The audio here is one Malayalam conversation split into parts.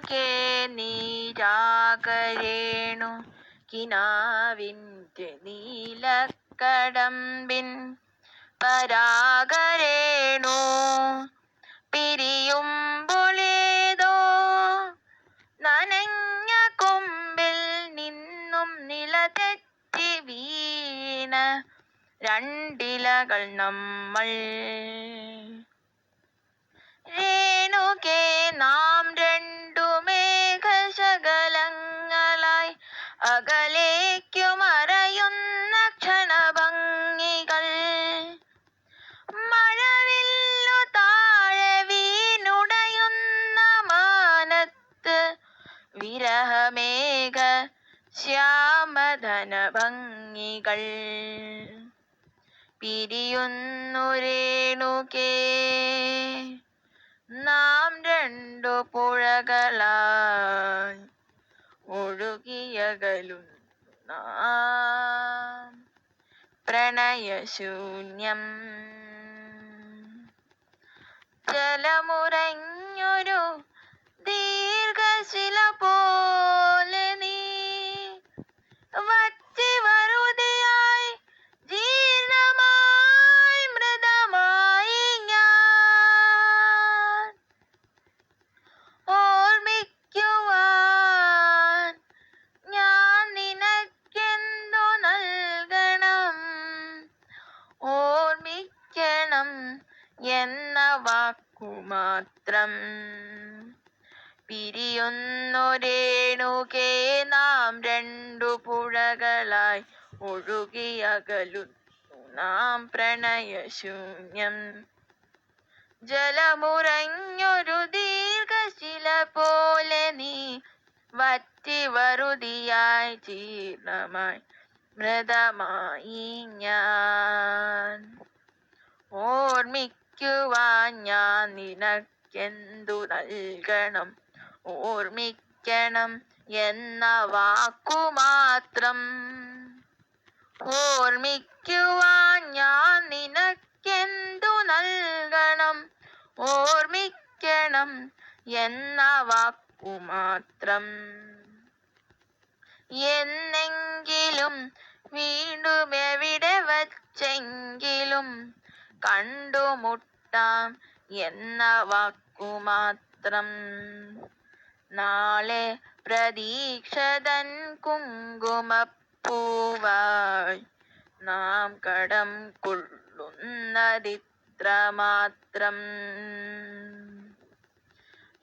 രേണുകേ നീരാകരേണു കിനാവിൻ്റെ നീലക്കടമ്പിൻ പരാഗരേണു പിരിയുമ്പൊളേതോ നനഞ്ഞ കൊമ്പിൽ നിന്നും നിലതെറ്റി വീണ രണ്ടിലകൾ നമ്മൾ. രേണുകേ നാം രണ്ടു മേഘശകലങ്ങളായി അകലേക്കു മറയുന്ന ക്ഷണഭംഗികൾ. മഴവില്ലു താഴെ വീണുടയുന്ന മാനത്ത് വിരഹമേഘ ശ്യാമധന ഭംഗികൾ. പിരിയുന്നു രേണുകേ നാം രണ്ടു പുഴകളായി ഒഴുകിയകലുന്നു നാം പ്രണയശൂന്യം. ജലമുറഞ്ഞൊരു ദീർഘശില പോലെ നീ വറ്റി വറുതിയായി ജീർണമായി മൃതമായി ഞാൻ. ഓർമ്മിക്കുവാൻ ഞാൻ നിനക്കെന്തു നൽകണം? ഓർമ്മിക്കണം എന്ന വാക്കുമാത്രം. പിരിയുന്നു രേണുകേ നാം രണ്ടു പുഴകളായി ഒഴുകിയകലുന്നു നാം പ്രണയശൂന്യം. ജലമുറഞ്ഞൊരു ദീർഘശില പോലെ നീ വറ്റി വറുതിയായി ജീർണമായി മൃതമായി ഞാൻ. ഓർമ്മിക്കുവാൻ ഞാൻ നിനക്കെന്തു നൽകണം? ഓർമ്മിക്കണം എന്ന വാക്കുമാത്രം. ഓർമ്മിക്കുവാൻ ഞാൻ നിനക്കെന്തു നൽകണം? ഓർമ്മിക്കണം എന്ന വാക്കുമാത്രം. എന്നെങ്കിലും വീണ്ടും എവിടെ വച്ചെങ്കിലും കണ്ടുമുട്ടാം എന്ന വാക്കുമാത്രം. നാളെ പ്രതീക്ഷതൻ കുങ്കുമപ്പൂവായി നാം കടം കൊള്ളുന്നതിത്രമാത്രം.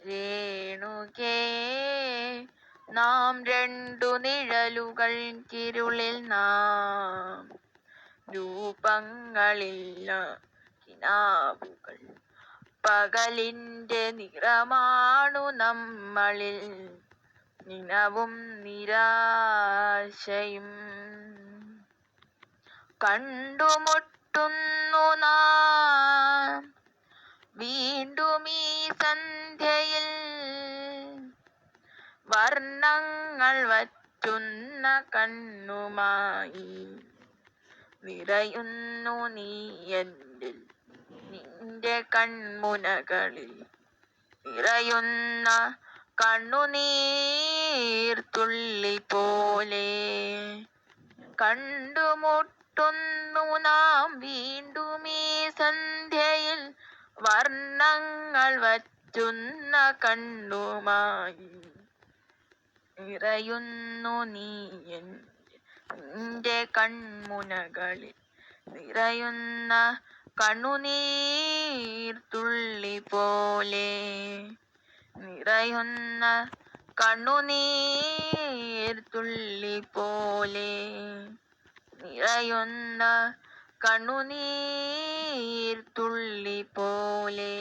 രേണുകേ നാം രണ്ടു നിഴലുകൾക്കിരുളിൽ നാം രൂപങ്ങളില്ല കിനാവുകൾ. പകലിൻ്റെ നിറമാണു നമ്മളിൽ നിനവും നിരാശയും. കണ്ടുമുട്ടുന്നു നാം വീണ്ടും ഈ സന്ധ്യയിൽ. വർണ്ണങ്ങൾ വറ്റുന്ന കണ്ണുമായി നിറയുന്നു നീ എന്നിൽ. നിന്റെ കൺമുനകളിൽ നിറയുന്ന കണ്ണുനീർത്തുള്ളി പോലെ. കണ്ടുമുട്ടുന്നു നാം വീണ്ടും ഈ സന്ധ്യയിൽ. വർണ്ണങ്ങൾ വറ്റുന്ന കണ്ണുമായി നിറയുന്നു നീ നിന്റെ കൺമുനകളിൽ നിറയുന്ന കണ്ണുനീർത്തുള്ളി പോലെ. നിറയുന്ന കണ്ണുനീർത്തുള്ളി പോലെ. നിറയുന്ന കണ്ണുനീർത്തുള്ളി പോലെ.